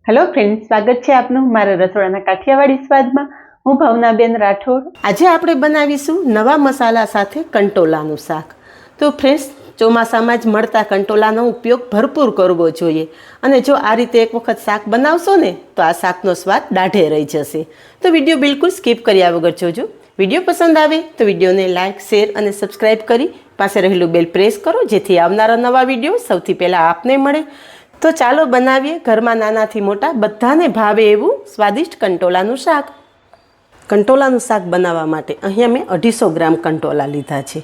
Hello friends, स्वागत है आपनु मारा रसोड़ाना काठियावाड़ी स्वादमां। हूँ भावनाबेन राठोड। आज आपणे बनावीशुं नवा मसाला साथे कंटोलानुं शाक। तो फ्रेंड्स, ચોમાસામાં જ મળતા કંટોલાનો ઉપયોગ ભરપૂર કરવો જોઈએ અને જો આ રીતે એક વખત શાક બનાવશો ને તો આ શાકનો સ્વાદ દાઢે રહી જશે। તો વિડીયો બિલકુલ સ્કીપ કર્યા વગર જોજો। વિડીયો પસંદ આવે તો વિડીયોને લાઇક, શેર અને સબસ્ક્રાઈબ કરી પાસે રહેલું બેલ પ્રેસ કરો જેથી આવનારા નવા વિડીયો સૌથી પહેલાં આપને મળે। તો ચાલો બનાવીએ ઘરમાં નાનાથી મોટા બધાને ભાવે એવું સ્વાદિષ્ટ કંટોલાનું શાક। કંટોલાનું શાક બનાવવા માટે અહીંયા મેં 250 ગ્રામ કંટોલા લીધા છે।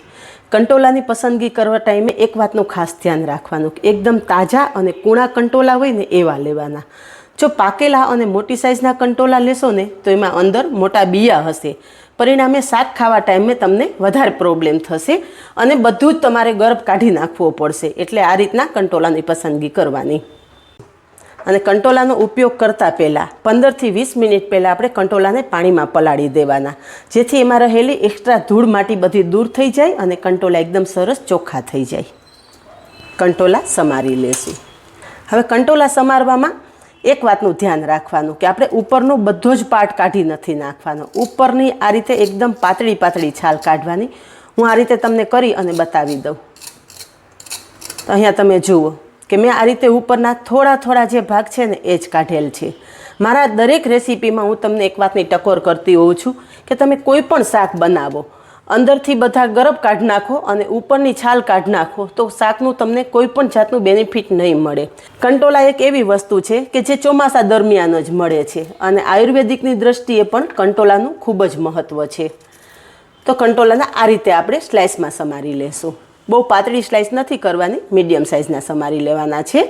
કંટોલાની પસંદગી કરવા ટાઈમે એક વાતનું ખાસ ધ્યાન રાખવાનું કે એકદમ તાજા અને કૂણા કંટોલા હોય ને એવા લેવાના। જો પાકેલા અને મોટી સાઇઝના કંટોલા લેશો ને તો એમાં અંદર મોટા બિયા હશે, પરિણામે શાક ખાવા ટાઈમે તમને વધારે પ્રોબ્લેમ થશે અને બધું જ તમારે ગર્ભ કાઢી નાખવો પડશે। એટલે આ રીતના કંટોલાની પસંદગી કરવાની। અને કંટોલાનો ઉપયોગ કરતા પહેલાં 15 થી 20 મિનિટ પહેલાં આપણે કંટોલાને પાણીમાં પલાળી દેવાના જેથી એમાં રહેલી એક્સ્ટ્રા ધૂળ માટી બધી દૂર થઈ જાય અને કંટોલા એકદમ સરસ ચોખ્ખા થઈ જાય। કંટોલા સમારી લેશું। હવે કંટોલા સમારવામાં એક વાતનું ધ્યાન રાખવાનું કે આપણે ઉપરનો બધો જ પાર્ટ કાઢી નથી નાખવાનો। ઉપરની આ રીતે એકદમ પાતળી પાતળી છાલ કાઢવાની। હું આ રીતે તમને કરી અને બતાવી દઉં। તો અહીંયા તમે જુઓ કે મેં આ રીતે ઉપરના થોડા થોડા જે ભાગ છે ને એ જ કાઢેલ છે। મારા દરેક રેસીપીમાં હું તમને એક વાતની ટકોર કરતી હોઉં છું કે તમે કોઈ પણ શાક બનાવો, અંદરથી બધા ગરબ કાઢી નાખો અને ઉપરની છાલ કાઢી નાખો તો શાકનું તમને કોઈ પણ જાતનું બેનિફિટ નહીં મળે। કંટોલા એક એવી વસ્તુ છે કે જે ચોમાસા દરમિયાન જ મળે છે અને આયુર્વેદિકની દ્રષ્ટિએ પણ કંટોલાનું ખૂબ જ મહત્ત્વ છે। તો કંટોલાના આ રીતે આપણે સ્લાઇસમાં સમારી લેશું। બહુ પાતળી સ્લાઇસ નથી કરવાની, મીડિયમ સાઇઝના સમારી લેવાના છે।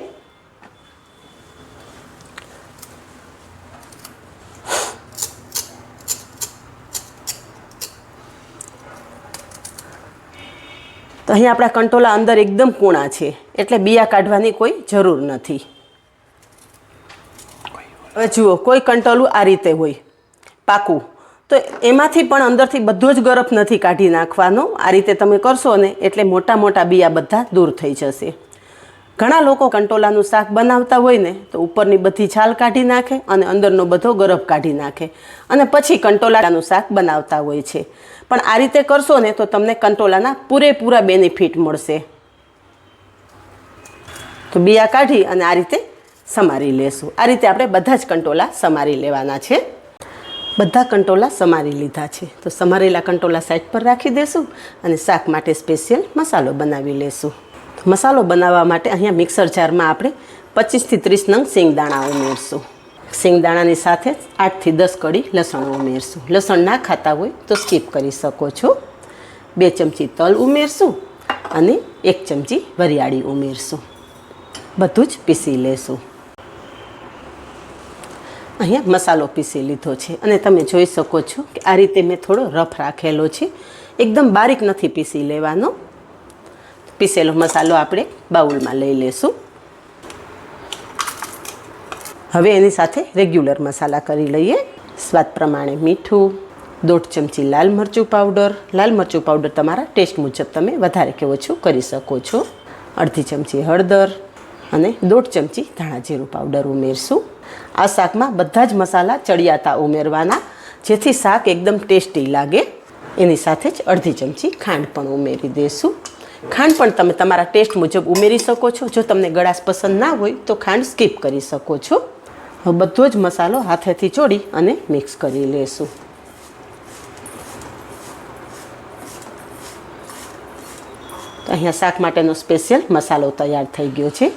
તો અહીં આપણા કંટોલા અંદર એકદમ કૂણા છે એટલે બિયા કાઢવાની કોઈ જરૂર નથી। હવે જુઓ, કોઈ કંટોલું આ રીતે હોય પાકું તો એમાંથી પણ અંદરથી બધો જ ગરફ નથી કાઢી નાખવાનો। આ રીતે તમે કરશો ને એટલે મોટા મોટા બિયા બધા દૂર થઈ જશે। ઘણા લોકો કંટોલાનું શાક બનાવતા હોય ને તો ઉપરની બધી છાલ કાઢી નાખે અને અંદરનો બધો ગરફ કાઢી નાખે અને પછી કંટોલાનું શાક બનાવતા હોય છે, પણ આ રીતે કરશો ને તો તમને કંટોલાના પૂરેપૂરા બેનિફિટ મળશે। તો બિયા કાઢી અને આ રીતે સમારી લેશું। આ રીતે આપણે બધા જ કંટોલા સમારી લેવાના છે। બધા કંટોલા સમારી લીધા છે તો સમારેલા કંટોલા સાઈડ પર રાખી દેશું અને શાક માટે સ્પેશિયલ મસાલો બનાવી લેશું। તો મસાલો બનાવવા માટે અહીંયા મિક્સર જારમાં આપણે 25 થી 30 નંગ સિંગદાણા ઉમેરશું। સિંગદાણાની સાથે 8 થી 10 કળી લસણ ઉમેરશું। લસણ ના ખાતા હોય તો સ્કીપ કરી શકો છો। 2 ચમચી તલ ઉમેરશું અને 1 ચમચી વરિયાળી ઉમેરશું। બધું જ પીસી લેશું। અહીંયા મસાલો પીસી લીધો છે અને તમે જોઈ શકો છો કે આ રીતે મેં થોડો રફ રાખેલો છે, એકદમ બારીક નથી પીસી લેવાનો। પીસેલો મસાલો આપણે બાઉલમાં લઈ લેશું। હવે એની સાથે રેગ્યુલર મસાલા કરી લઈએ। સ્વાદ પ્રમાણે મીઠું, 1.5 ચમચી લાલ મરચું પાવડર। લાલ મરચું પાવડર તમારા ટેસ્ટ મુજબ તમે વધારે કે ઓછું કરી શકો છો। 1/2 ચમચી હળદર અને 1.5 ચમચી ધાણા જીરું પાવડર ઉમેરશું। આ શાકમાં બધા જ મસાલા ચડિયાતા ઉમેરવાના જેથી શાક એકદમ ટેસ્ટી લાગે। એની સાથે જ 1/2 ચમચી ખાંડ પણ ઉમેરી દઈશું। ખાંડ પણ તમે તમારા ટેસ્ટ મુજબ ઉમેરી શકો છો। જો તમને ગળાશ પસંદ ના હોય તો ખાંડ સ્કીપ કરી શકો છો। હવે બધો જ મસાલો હાથેથી ચોળી અને મિક્સ કરી લેશું। તો અહીંયા શાક માટેનો સ્પેશિયલ મસાલો તૈયાર થઈ ગયો છે।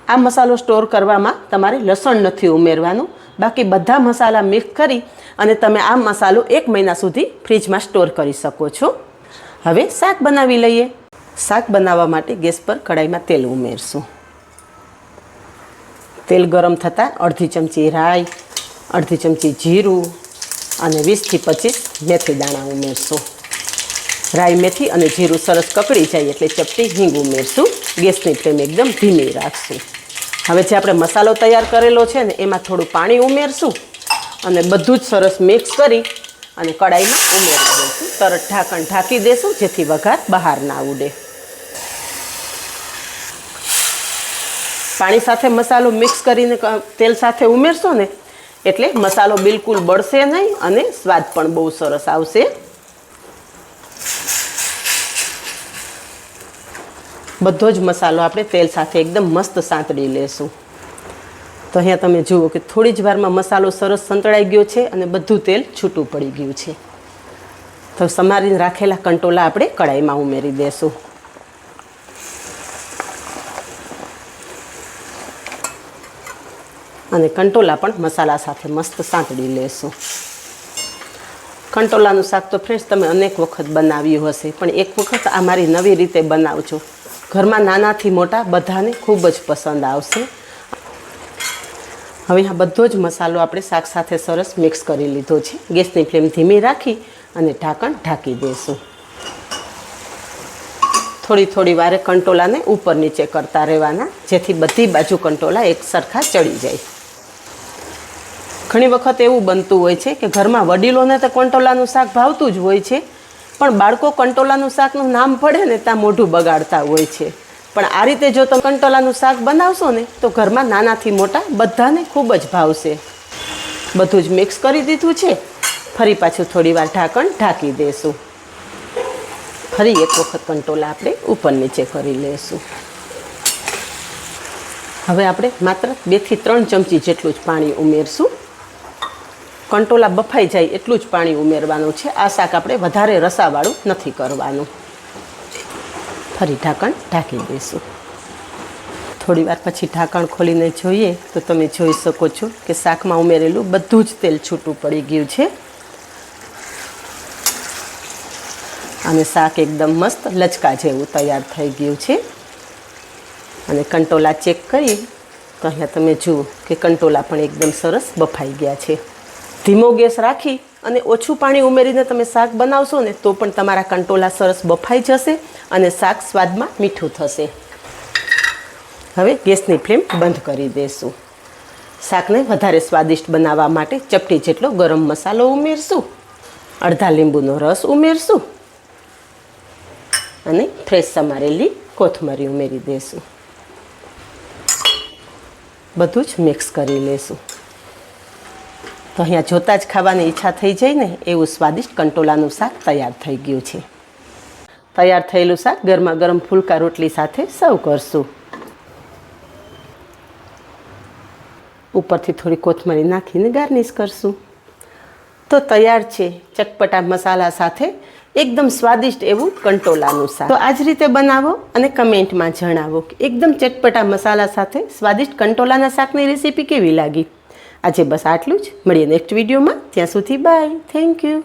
આ મસાલો સ્ટોર કરવામાં તમારે લસણ નથી ઉમેરવાનું, બાકી બધા મસાલા મિક્સ કરી અને તમે આ મસાલો 1 મહિના સુધી ફ્રીજમાં સ્ટોર કરી શકો છો। હવે શાક બનાવી લઈએ। શાક બનાવવા માટે ગેસ પર કઢાઈમાં તેલ ઉમેરશું। તેલ ગરમ થતાં 1/2 ચમચી રાઈ, 1/2 ચમચી જીરું અને 20 થી 25 મેથી દાણા ઉમેરશું। રાઈ, મેથી અને જીરું સરસ કકડી જાય એટલે ચપટી હિંગ ઉમેરશું। ગેસની ફ્લેમ એકદમ ધીમી રાખશું। હવે જે આપણે મસાલો તૈયાર કરેલો છે ને એમાં થોડું પાણી ઉમેરશું અને બધું જ સરસ મિક્સ કરી અને કઢાઈમાં ઉમેરી દઈશું। તરત ઢાંકણ ઢાંકી દેશું જેથી વઘાર બહાર ના ઉડે। પાણી સાથે મસાલો મિક્સ કરીને તેલ સાથે ઉમેરશો ને એટલે મસાલો બિલકુલ બળશે નહીં અને સ્વાદ પણ બહુ સરસ આવશે. બધો જ મસાલો આપણે તેલ સાથે એકદમ મસ્ત સાંતળી લેશું. તો અહીંયા તમે જુઓ કે થોડી જ વારમાં મસાલો સરસ સંતળાઈ ગયો છે અને બધું તેલ છૂટું પડી ગયું છે. તો સમારીને રાખેલા કંટોલા આપણે કડાઈમાં ઉમેરી દેશું. અને કંટોલા પણ મસાલા સાથે મસ્ત સાંતળી લેશું. કંટોલાનું શાક તો ફ્રેન્ડ્સ તમે અનેક વખત બનાવ્યું હશે, પણ એક વખત આ મારી નવી રીતે બનાવજો. ઘરમાં નાનાથી મોટા બધાને ખૂબ જ પસંદ આવશે. હવે આ બધો જ મસાલો આપણે શાક સાથે સરસ મિક્સ કરી લીધો છે. ગેસની ફ્લેમ ધીમી રાખી અને ઢાંકણ ઢાંકી દઈશું. થોડી થોડી વારે કંટોલાને ઉપર નીચે કરતા રહેવાના, જેથી બધી બાજુ કંટોલા એક સરખા ચડી જાય. ઘણી વખત એવું બનતું હોય છે કે ઘરમાં વડીલોને તો કંટોલાનું શાક ભાવતું જ હોય છે, પણ બાળકો કંટોલાનું શાકનું નામ પડે ને ત્યાં મોઢું બગાડતા હોય છે. પણ આ રીતે જો તમે કંટોલાનું શાક બનાવશો ને તો ઘરમાં નાનાથી મોટા બધાને ખૂબ જ ભાવશે. બધું જ મિક્સ કરી દીધું છે. ફરી પાછું થોડી વાર ઢાંકણ ઢાંકી દઈશું. ફરી એક વખત કંટોલા આપણે ઉપર નીચે કરી લઈશું. હવે આપણે માત્ર 2 થી 3 ચમચી જેટલું જ પાણી ઉમેરશું. કંટોલા બફાઈ જાય એટલું જ પાણી ઉમેરવાનું છે. આ શાક આપણે વધારે રસાવાળું નથી કરવાનું. ફરી ઢાંકણ ઢાંકી દઈશું. થોડી વાર પછી ઢાંકણ ખોલીને જોઈએ તો તમે જોઈ શકો છો કે શાકમાં ઉમેરેલું બધું જ તેલ છૂટું પડી ગયું છે અને શાક એકદમ મસ્ત લચકા જેવું તૈયાર થઈ ગયું છે. અને કંટોલા ચેક કરીએ તો અહીંયા તમે જુઓ કે કંટોલા પણ એકદમ સરસ બફાઈ ગયા છે. ધીમો ગેસ રાખી અને ઓછું પાણી ઉમેરીને તમે શાક બનાવશો ને તો પણ તમારા કંટોલા સરસ બફાઈ જશે અને શાક સ્વાદમાં મીઠું થશે. હવે ગેસની ફ્લેમ બંધ કરી દઈશું. શાકને વધારે સ્વાદિષ્ટ બનાવવા માટે ચપટી જેટલો ગરમ મસાલો ઉમેરશું, અડધા લીંબુનો રસ ઉમેરશું અને ફ્રેશ સમારેલી કોથમરી ઉમેરી દઈશું. બધું જ મિક્સ કરી લઈશું. તો અહીંયા જોતાં જ ખાવાની ઈચ્છા થઈ જાય ને એવું સ્વાદિષ્ટ કંટોલાનું શાક તૈયાર થઈ ગયું છે. તૈયાર થયેલું શાક ગરમા ગરમ ફુલકા રોટલી સાથે સર્વ કરશું. ઉપરથી થોડી કોથમરી નાખીને ગાર્નિશ કરશું. તો તૈયાર છે ચટપટા મસાલા સાથે એકદમ સ્વાદિષ્ટ એવું કંટોલાનું શાક. તો આ જ રીતે બનાવો અને કમેન્ટમાં જણાવો કે એકદમ ચટપટા મસાલા સાથે સ્વાદિષ્ટ કંટોલાના શાકની રેસીપી કેવી લાગી. આજે બસ આટલું જ. મળીએ નેક્સ્ટ વિડીયોમાં. ત્યાં સુધી બાય. Thank you.